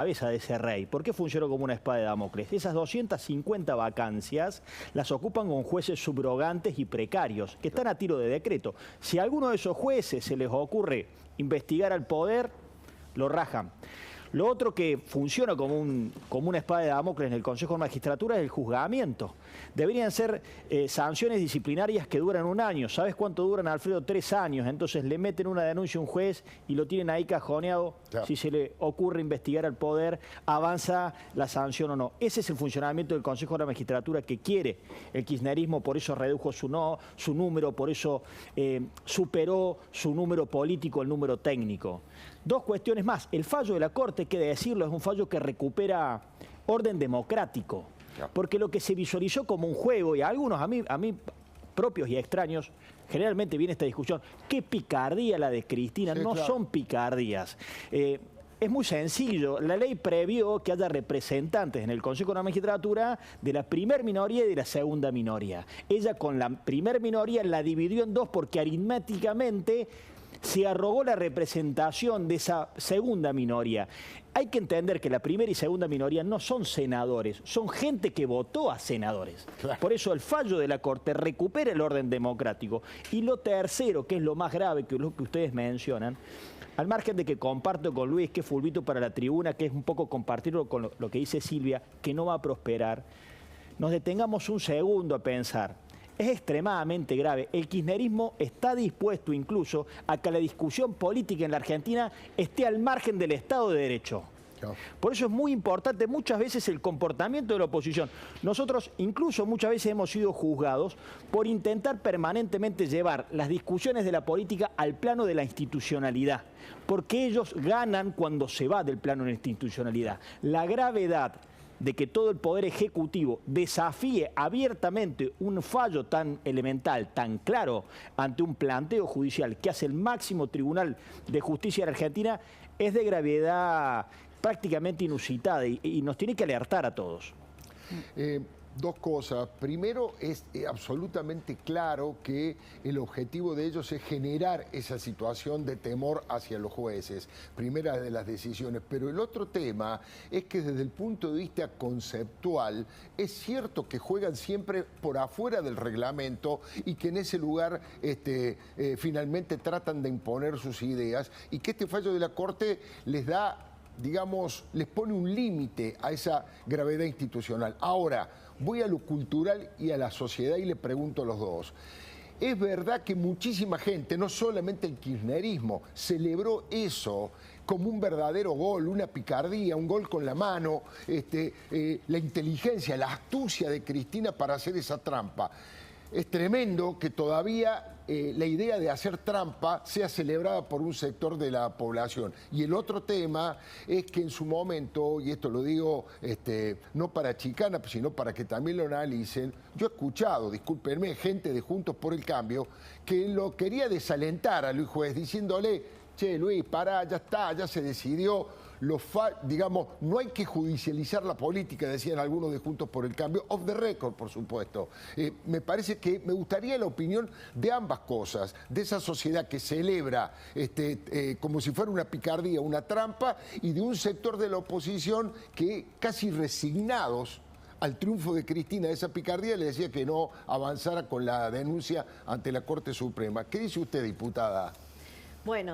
cabeza de ese rey. ¿Por qué funcionó como una espada de Damocles? Esas 250 vacancias las ocupan con jueces subrogantes y precarios, que están a tiro de decreto. Si a alguno de esos jueces se les ocurre investigar al poder, lo rajan. Lo otro que funciona como una espada de Damocles en el Consejo de Magistratura es el juzgamiento. Deberían ser sanciones disciplinarias que duran 1 año. ¿Sabes cuánto duran, Alfredo? 3 años. Entonces le meten una denuncia a un juez y lo tienen ahí cajoneado. Claro. Si se le ocurre investigar al poder, avanza la sanción o no. Ese es el funcionamiento del Consejo de la Magistratura que quiere el kirchnerismo. Por eso redujo su número, por eso superó su número político, el número técnico. 2 cuestiones más. El fallo de la Corte, hay que decirlo, es un fallo que recupera orden democrático. Porque lo que se visualizó como un juego, y a algunos, a mí propios y extraños, generalmente viene esta discusión, qué picardía la de Cristina. Sí, no claro. Son picardías. Es muy sencillo. La ley previó que haya representantes en el Consejo de la Magistratura de la primer minoría y de la segunda minoría. Ella con la primer minoría la dividió en 2 porque aritméticamente se arrogó la representación de esa segunda minoría. Hay que entender que la primera y segunda minoría no son senadores, son gente que votó a senadores. Claro. Por eso el fallo de la Corte recupera el orden democrático. Y lo tercero, que es lo más grave, que es lo que ustedes mencionan, al margen de que comparto con Luis, que es fulbito para la tribuna, que es un poco compartirlo con lo que dice Silvia, que no va a prosperar, nos detengamos un segundo a pensar. Es extremadamente grave. El kirchnerismo está dispuesto incluso a que la discusión política en la Argentina esté al margen del Estado de Derecho. Por eso es muy importante muchas veces el comportamiento de la oposición. Nosotros incluso muchas veces hemos sido juzgados por intentar permanentemente llevar las discusiones de la política al plano de la institucionalidad, porque ellos ganan cuando se va del plano de la institucionalidad. La gravedad de que todo el Poder Ejecutivo desafíe abiertamente un fallo tan elemental, tan claro, ante un planteo judicial que hace el máximo Tribunal de Justicia de Argentina, es de gravedad prácticamente inusitada y nos tiene que alertar a todos. 2 cosas. Primero, es absolutamente claro que el objetivo de ellos es generar esa situación de temor hacia los jueces, primera de las decisiones. Pero el otro tema es que desde el punto de vista conceptual, es cierto que juegan siempre por afuera del reglamento y que en ese lugar finalmente tratan de imponer sus ideas y que este fallo de la Corte les da, digamos, les pone un límite a esa gravedad institucional. Ahora, voy a lo cultural y a la sociedad y le pregunto a los dos. Es verdad que muchísima gente, no solamente el kirchnerismo, celebró eso como un verdadero gol, una picardía, un gol con la mano, la inteligencia, la astucia de Cristina para hacer esa trampa. Es tremendo que todavía la idea de hacer trampa sea celebrada por un sector de la población. Y el otro tema es que en su momento, y esto lo digo no para chicana, sino para que también lo analicen, yo he escuchado, discúlpenme, gente de Juntos por el Cambio, que lo quería desalentar a Luis Juez, diciéndole, che, Luis, pará, ya está, ya se decidió. Digamos, no hay que judicializar la política, decían algunos de Juntos por el Cambio, off the record, por supuesto. Me parece que me gustaría la opinión de ambas cosas, de esa sociedad que celebra como si fuera una picardía, una trampa, y de un sector de la oposición que casi resignados al triunfo de Cristina de esa picardía le decía que no avanzara con la denuncia ante la Corte Suprema. ¿Qué dice usted, diputada? Bueno,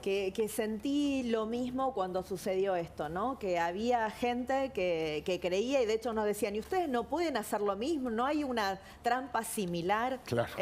que sentí lo mismo cuando sucedió esto, ¿no? Que había gente que creía y de hecho nos decían, ¿y ustedes no pueden hacer lo mismo? ¿No hay una trampa similar claro.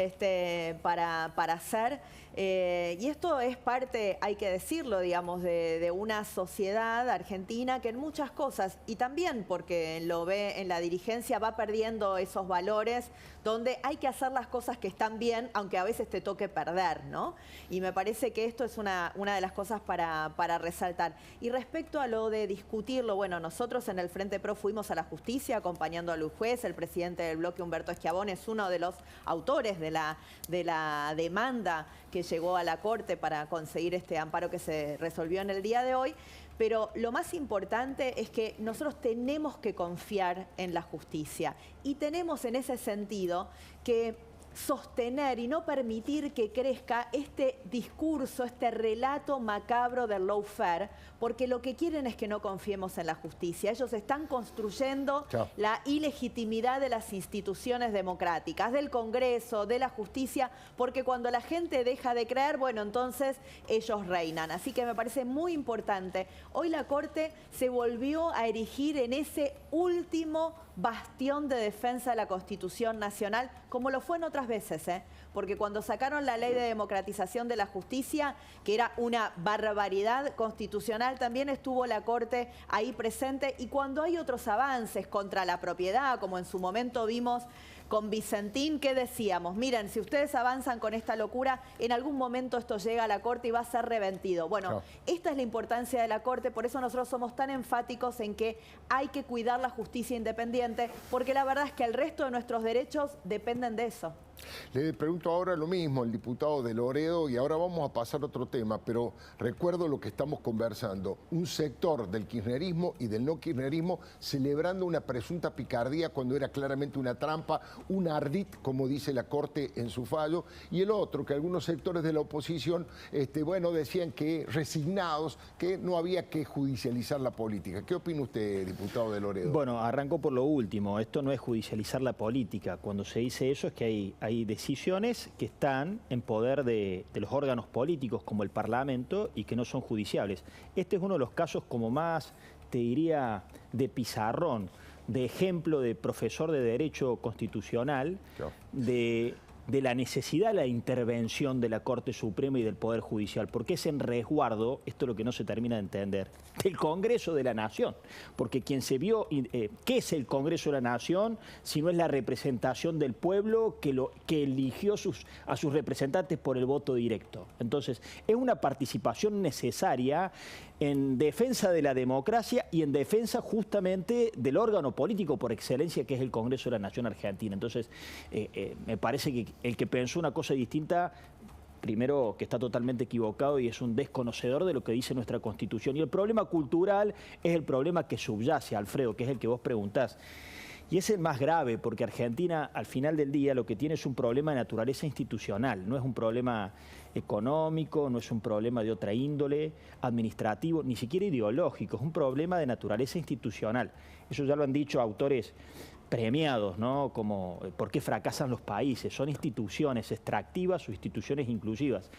para hacer? Y esto es parte, hay que decirlo, digamos, de una sociedad argentina que en muchas cosas, y también porque lo ve en la dirigencia, va perdiendo esos valores donde hay que hacer las cosas que están bien, aunque a veces te toque perder, ¿no? Y me parece que esto es una de las cosas para resaltar. Y respecto a lo de discutirlo, bueno, nosotros en el Frente Pro fuimos a la justicia acompañando a Luis Juez, el presidente del bloque Humberto Schiavone es uno de los autores de la demanda que llegó a la Corte para conseguir este amparo que se resolvió en el día de hoy. Pero lo más importante es que nosotros tenemos que confiar en la justicia y tenemos en ese sentido que sostener y no permitir que crezca este discurso, este relato macabro del lawfare, porque lo que quieren es que no confiemos en la justicia. Ellos están construyendo la ilegitimidad de las instituciones democráticas, del Congreso, de la justicia, porque cuando la gente deja de creer, bueno, entonces ellos reinan. Así que me parece muy importante. Hoy la Corte se volvió a erigir en ese último bastión de defensa de la Constitución Nacional, como lo fue en otras veces, porque cuando sacaron la ley de democratización de la justicia, que era una barbaridad constitucional, también estuvo la Corte ahí presente, y cuando hay otros avances contra la propiedad, como en su momento vimos con Vicentín, ¿qué decíamos? Miren, si ustedes avanzan con esta locura, en algún momento esto llega a la Corte y va a ser reventido. Bueno, esta es la importancia de la Corte, por eso nosotros somos tan enfáticos en que hay que cuidar la justicia independiente, porque la verdad es que el resto de nuestros derechos dependen de eso. Le pregunto ahora lo mismo al diputado de Loredo y ahora vamos a pasar a otro tema, pero recuerdo lo que estamos conversando. Un sector del kirchnerismo y del no kirchnerismo celebrando una presunta picardía cuando era claramente una trampa, un ardid, como dice la Corte en su fallo, y el otro, que algunos sectores de la oposición bueno, decían que resignados, que no había que judicializar la política. ¿Qué opina usted, diputado de Loredo? Bueno, arrancó por lo último. Esto no es judicializar la política. Cuando se dice eso es que hay decisiones que están en poder de los órganos políticos como el Parlamento y que no son judiciables. Este es uno de los casos como más, te diría, de pizarrón, de ejemplo de profesor de Derecho Constitucional, de la necesidad de la intervención de la Corte Suprema y del Poder Judicial, porque es en resguardo, esto es lo que no se termina de entender, del Congreso de la Nación, porque quien se vio, ¿qué es el Congreso de la Nación si no es la representación del pueblo que eligió a sus representantes por el voto directo? Entonces, es una participación necesaria en defensa de la democracia y en defensa justamente del órgano político por excelencia que es el Congreso de la Nación Argentina. Entonces, me parece que el que pensó una cosa distinta, primero que está totalmente equivocado y es un desconocedor de lo que dice nuestra Constitución. Y el problema cultural es el problema que subyace, Alfredo, que es el que vos preguntás. Y es el más grave, porque Argentina, al final del día, lo que tiene es un problema de naturaleza institucional, no es un problema económico, no es un problema de otra índole, administrativo, ni siquiera ideológico, es un problema de naturaleza institucional. Eso ya lo han dicho autores premiados, ¿no? Como ¿por qué fracasan los países? Son instituciones extractivas o instituciones inclusivas.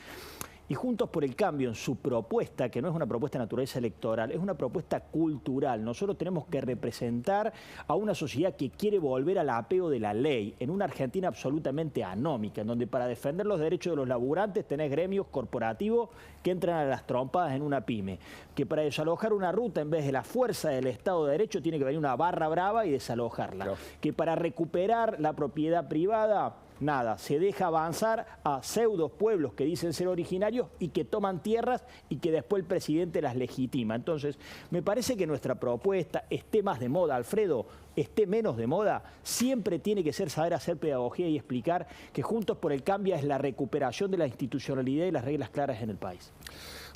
Y Juntos por el Cambio, en su propuesta, que no es una propuesta de naturaleza electoral, es una propuesta cultural. Nosotros tenemos que representar a una sociedad que quiere volver al apego de la ley, en una Argentina absolutamente anómica, en donde para defender los derechos de los laburantes tenés gremios corporativos que entran a las trompadas en una pyme, que para desalojar una ruta, en vez de la fuerza del Estado de Derecho, tiene que venir una barra brava y desalojarla. Que para recuperar la propiedad privada, nada, se deja avanzar a pseudos pueblos que dicen ser originarios y que toman tierras y que después el presidente las legitima. Entonces, me parece que nuestra propuesta, esté más de moda, Alfredo, esté menos de moda, siempre tiene que ser saber hacer pedagogía y explicar que Juntos por el Cambio es la recuperación de la institucionalidad y las reglas claras en el país.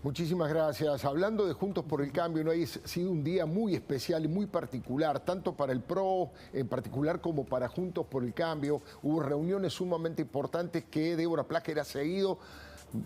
Muchísimas gracias. Hablando de Juntos por el Cambio, no ha sido un día muy especial y muy particular, tanto para el PRO en particular como para Juntos por el Cambio. Hubo reuniones sumamente importantes que Débora Plager ha seguido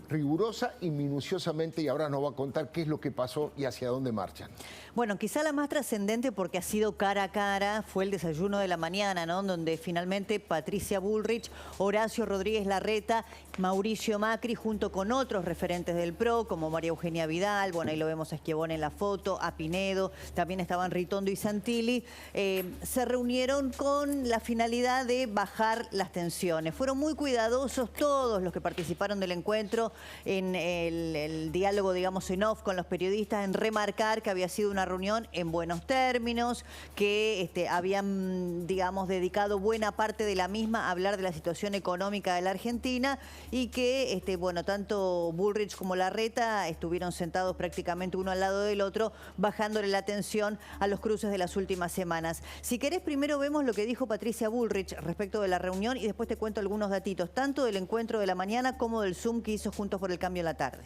rigurosa y minuciosamente y ahora nos va a contar qué es lo que pasó y hacia dónde marchan. Bueno, quizá la más trascendente porque ha sido cara a cara fue el desayuno de la mañana, ¿no? Donde finalmente Patricia Bullrich, Horacio Rodríguez Larreta, Mauricio Macri, junto con otros referentes del PRO, como María Eugenia Vidal, bueno, ahí lo vemos a Schiavone en la foto, a Pinedo, también estaban Ritondo y Santilli, se reunieron con la finalidad de bajar las tensiones. Fueron muy cuidadosos todos los que participaron del encuentro en el diálogo, digamos, en off con los periodistas, en remarcar que había sido una reunión en buenos términos, que habían, digamos, dedicado buena parte de la misma a hablar de la situación económica de la Argentina y que, bueno, tanto Bullrich como Larreta estuvieron sentados prácticamente uno al lado del otro, bajándole la tensión a los cruces de las últimas semanas. Si querés, primero vemos lo que dijo Patricia Bullrich respecto de la reunión y después te cuento algunos datitos, tanto del encuentro de la mañana como del Zoom que hizo Juntos por el Cambio en la tarde.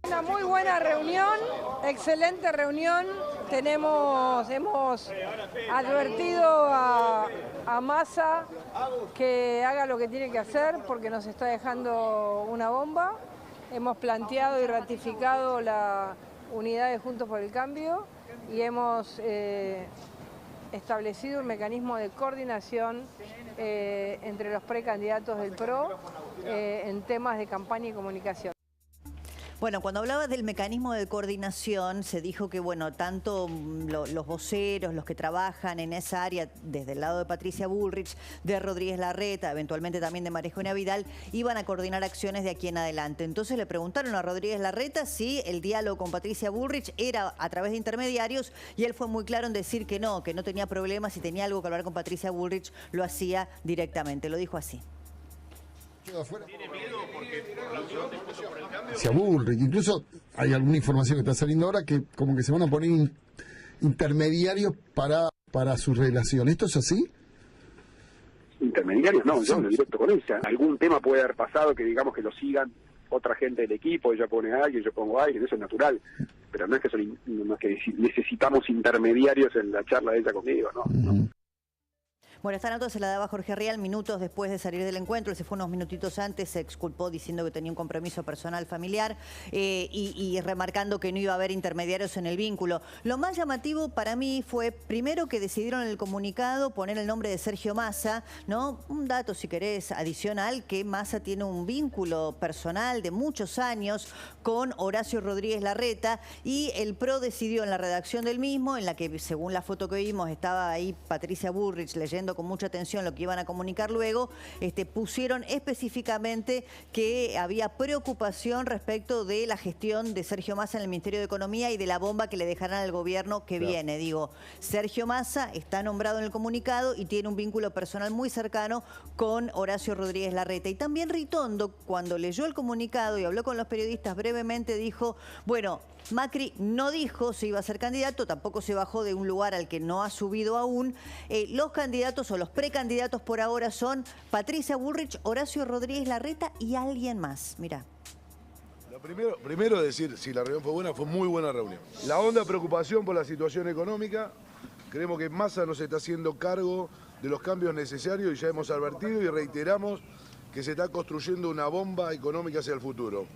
Una muy buena reunión, excelente reunión. Hemos advertido a Massa que haga lo que tiene que hacer porque nos está dejando una bomba. Hemos planteado y ratificado la unidad de Juntos por el Cambio y hemos establecido un mecanismo de coordinación entre los precandidatos del PRO en temas de campaña y comunicación. Bueno, cuando hablabas del mecanismo de coordinación, se dijo que, bueno, tanto los voceros, los que trabajan en esa área, desde el lado de Patricia Bullrich, de Rodríguez Larreta, eventualmente también de María Eugenia Vidal, iban a coordinar acciones de aquí en adelante. Entonces le preguntaron a Rodríguez Larreta si el diálogo con Patricia Bullrich era a través de intermediarios y él fue muy claro en decir que no tenía problemas, si tenía algo que hablar con Patricia Bullrich, lo hacía directamente. Lo dijo así. ¿Tiene miedo porque la unión de Juntos por el Cambio? Se aburre, incluso hay alguna información que está saliendo ahora que como que se van a poner intermediarios para su relación. ¿Esto es así? Intermediarios no, yo hablo directo con ella. Algún tema puede haber pasado que digamos que lo sigan otra gente del equipo, ella pone a alguien, yo pongo a alguien, eso es natural. Pero no es que necesitamos intermediarios en la charla de ella conmigo, ¿no? No. Bueno, esta nota se la daba Jorge Rial minutos después de salir del encuentro. Él se fue unos minutitos antes, se exculpó diciendo que tenía un compromiso personal familiar y remarcando que no iba a haber intermediarios en el vínculo. Lo más llamativo para mí fue, primero, que decidieron en el comunicado poner el nombre de Sergio Massa, ¿no? Un dato, si querés, adicional, que Massa tiene un vínculo personal de muchos años con Horacio Rodríguez Larreta y el PRO decidió en la redacción del mismo, en la que, según la foto que vimos, estaba ahí Patricia Bullrich leyendo con mucha atención lo que iban a comunicar luego, pusieron específicamente que había preocupación respecto de la gestión de Sergio Massa en el Ministerio de Economía y de la bomba que le dejarán al gobierno que viene. Digo, Sergio Massa está nombrado en el comunicado y tiene un vínculo personal muy cercano con Horacio Rodríguez Larreta. Y también Ritondo, cuando leyó el comunicado y habló con los periodistas brevemente, dijo, bueno, Macri no dijo si iba a ser candidato, tampoco se bajó de un lugar al que no ha subido aún. Los candidatos o los precandidatos por ahora son Patricia Bullrich, Horacio Rodríguez Larreta y alguien más. Mirá. Lo primero decir, si la reunión fue buena, fue muy buena reunión. La honda preocupación por la situación económica, creemos que Massa no se está haciendo cargo de los cambios necesarios y ya hemos advertido y reiteramos que se está construyendo una bomba económica hacia el futuro.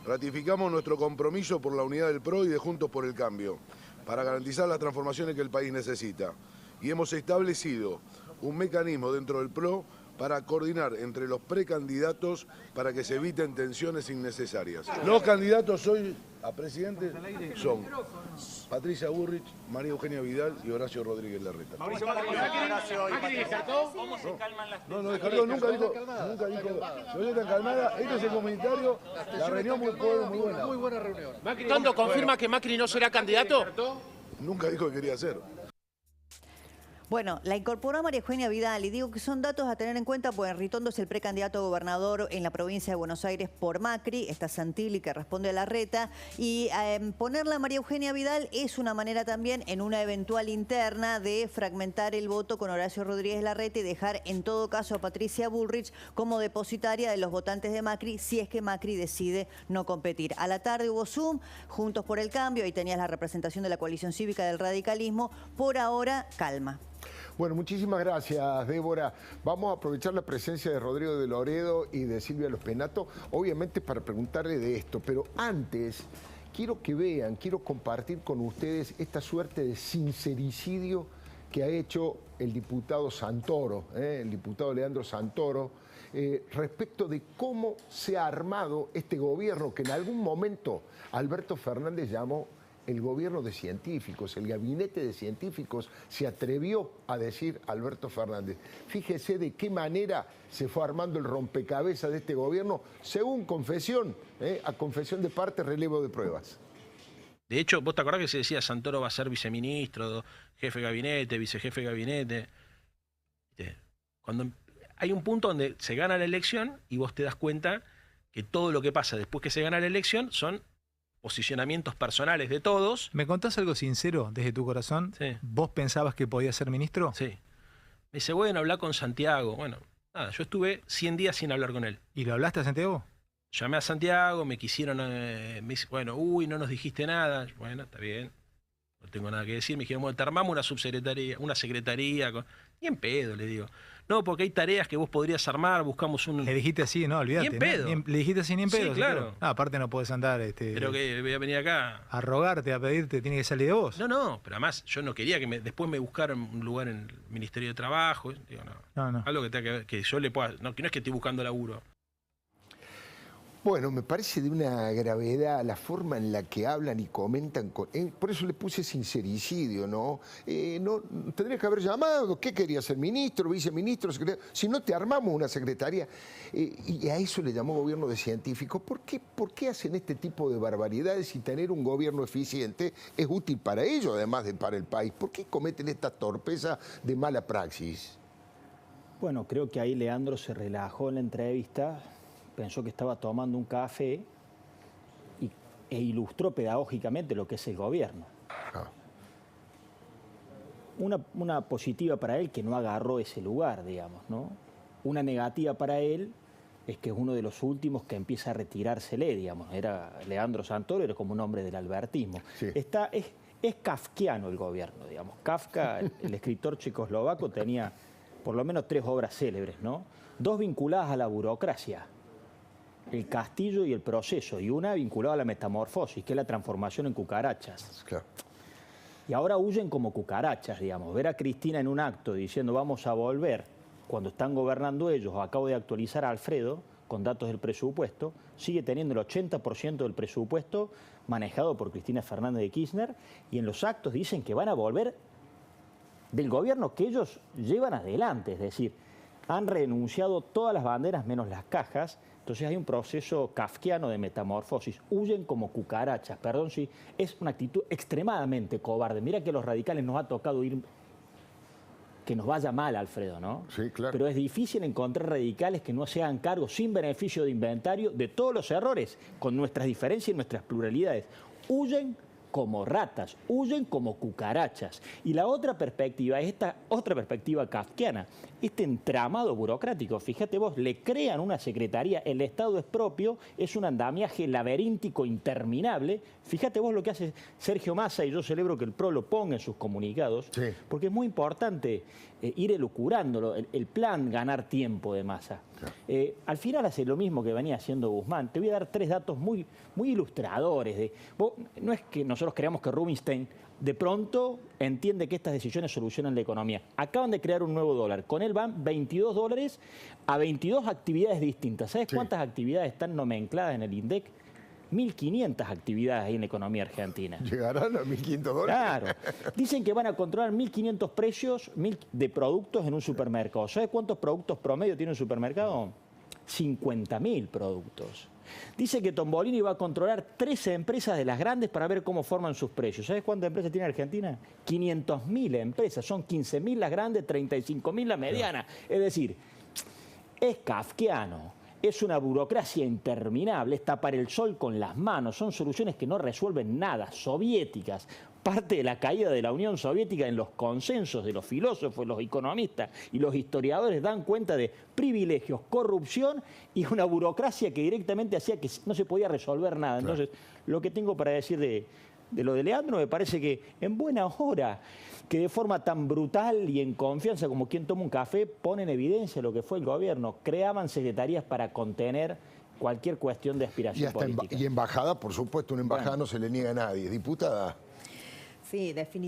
Ratificamos nuestro compromiso por la unidad del PRO y de Juntos por el Cambio, para garantizar las transformaciones que el país necesita. Y hemos establecido un mecanismo dentro del PRO para coordinar entre los precandidatos para que se eviten tensiones innecesarias. Los candidatos hoy a presidente son Patricia Bullrich, María Eugenia Vidal y Horacio Rodríguez Larreta. ¿Macri descartó? ¿Cómo se calman las No descartó, nunca dijo, no está calmada, esto es el comunitario, la reunión muy buena. Muy buena reunión. ¿Ritondo confirma que Macri no será candidato? Nunca dijo que quería hacer. Bueno, la incorporó a María Eugenia Vidal y digo que son datos a tener en cuenta, pues Ritondo es el precandidato a gobernador en la provincia de Buenos Aires por Macri, está Santilli que responde a Larreta y ponerla a María Eugenia Vidal es una manera también en una eventual interna de fragmentar el voto con Horacio Rodríguez Larreta y dejar en todo caso a Patricia Bullrich como depositaria de los votantes de Macri si es que Macri decide no competir. A la tarde hubo Zoom, Juntos por el Cambio, ahí tenías la representación de la coalición cívica del radicalismo, por ahora calma. Bueno, muchísimas gracias, Débora. Vamos a aprovechar la presencia de Rodrigo de Loredo y de Silvia Los Penato, obviamente para preguntarle de esto, pero antes quiero que vean, quiero compartir con ustedes esta suerte de sincericidio que ha hecho el diputado Santoro, el diputado Leandro Santoro, respecto de cómo se ha armado este gobierno que en algún momento Alberto Fernández llamó el gobierno de científicos, el gabinete de científicos, se atrevió a decir Alberto Fernández. Fíjese de qué manera se fue armando el rompecabezas de este gobierno, según confesión, a confesión de parte, relevo de pruebas. De hecho, ¿vos te acordás que se decía Santoro va a ser viceministro, jefe de gabinete, vicejefe de gabinete? Cuando hay un punto donde se gana la elección y vos te das cuenta que todo lo que pasa después que se gana la elección son posicionamientos personales de todos. ¿Me contás algo sincero desde tu corazón? Sí. ¿Vos pensabas que podías ser ministro? Sí. Me dice, bueno, hablar con Santiago. Bueno, nada, yo estuve 100 días sin hablar con él. ¿Y lo hablaste a Santiago? Llamé a Santiago, me quisieron, me dice, bueno, no nos dijiste nada. Bueno, está bien, no tengo nada que decir. Me dijeron, bueno, te armamos una subsecretaría, una secretaría. Ni en pedo, le digo. No, porque hay tareas que vos podrías armar, buscamos un... Le dijiste así, no, olvídate. Ni en pedo. Le dijiste así ni en pedo. Sí, claro. No, aparte no podés andar... Pero que voy a venir acá... A rogarte, a pedirte, tiene que salir de vos. No, pero además yo no quería que después me buscaran un lugar en el Ministerio de Trabajo. Digo, no. Algo que tenga que ver, que yo le pueda... No, que no es que esté buscando laburo. Bueno, me parece de una gravedad la forma en la que hablan y comentan. Por eso le puse sincericidio, ¿no? No tendría que haber llamado. ¿Qué quería ser? ¿Ministro, viceministro, secretario? Si no te armamos una secretaría. Y a eso le llamó gobierno de científicos. ¿Por qué hacen este tipo de barbaridades y tener un gobierno eficiente es útil para ellos, además de para el país? ¿Por qué cometen esta torpeza de mala praxis? Bueno, creo que ahí Leandro se relajó en la entrevista. Pensó que estaba tomando un café e ilustró pedagógicamente lo que es el gobierno. Una positiva para él que no agarró ese lugar, digamos, ¿no? Una negativa para él es que es uno de los últimos que empieza a retirársele, digamos. Leandro Santoro era como un hombre del albertismo. Sí. Es kafkiano el gobierno, digamos. Kafka, el escritor checoslovaco, tenía por lo menos 3 obras célebres, ¿no? 2 vinculadas a la burocracia. El castillo y el proceso, y una vinculada a la metamorfosis, que es la transformación en cucarachas. Claro. Y ahora huyen como cucarachas, digamos. Ver a Cristina en un acto diciendo vamos a volver, cuando están gobernando ellos, o acabo de actualizar a Alfredo con datos del presupuesto, sigue teniendo el 80% del presupuesto manejado por Cristina Fernández de Kirchner, y en los actos dicen que van a volver del gobierno que ellos llevan adelante, es decir, han renunciado todas las banderas menos las cajas. Entonces hay un proceso kafkiano de metamorfosis. Huyen como cucarachas. Perdón si es una actitud extremadamente cobarde. Mira que a los radicales nos ha tocado ir... Que nos vaya mal, Alfredo, ¿no? Sí, claro. Pero es difícil encontrar radicales que no se hagan cargo sin beneficio de inventario de todos los errores, con nuestras diferencias y nuestras pluralidades. Huyen como ratas, huyen como cucarachas. Y la otra perspectiva es esta otra perspectiva kafkiana, este entramado burocrático. Fíjate vos, le crean una secretaría, el Estado es propio, es un andamiaje laberíntico interminable. Fíjate vos lo que hace Sergio Massa, y yo celebro que el PRO lo ponga en sus comunicados, sí, porque es muy importante ir elucurándolo, el plan ganar tiempo de Massa. Claro. Al final hace lo mismo que venía haciendo Guzmán. Te voy a dar 3 datos muy ilustradores. No es que nosotros creamos que Rubinstein de pronto entiende que estas decisiones solucionan la economía. Acaban de crear un nuevo dólar. Con él van 22 dólares a 22 actividades distintas. ¿Sabes cuántas actividades están nomencladas en el INDEC? 1.500 actividades ahí en la economía argentina. ¿Llegarán a 1.500 dólares? Claro. Dicen que van a controlar 1.500 precios de productos en un supermercado. ¿Sabes cuántos productos promedio tiene un supermercado? 50.000 productos. Dice que Tombolini va a controlar 13 empresas de las grandes para ver cómo forman sus precios. ¿Sabes cuántas empresas tiene Argentina? 500.000 empresas. Son 15.000 las grandes, 35.000 las medianas. Es decir, es kafkiano. Es una burocracia interminable, es tapar el sol con las manos, son soluciones que no resuelven nada, soviéticas. Parte de la caída de la Unión Soviética en los consensos de los filósofos, los economistas y los historiadores dan cuenta de privilegios, corrupción y una burocracia que directamente hacía que no se podía resolver nada. Entonces, lo que tengo para decir de lo de Leandro me parece que en buena hora, que de forma tan brutal y en confianza como quien toma un café, pone en evidencia lo que fue el gobierno. Creaban secretarías para contener cualquier cuestión de aspiración política. Y embajada, por supuesto, una embajada no se le niega a nadie. Diputada. Sí, definitivamente.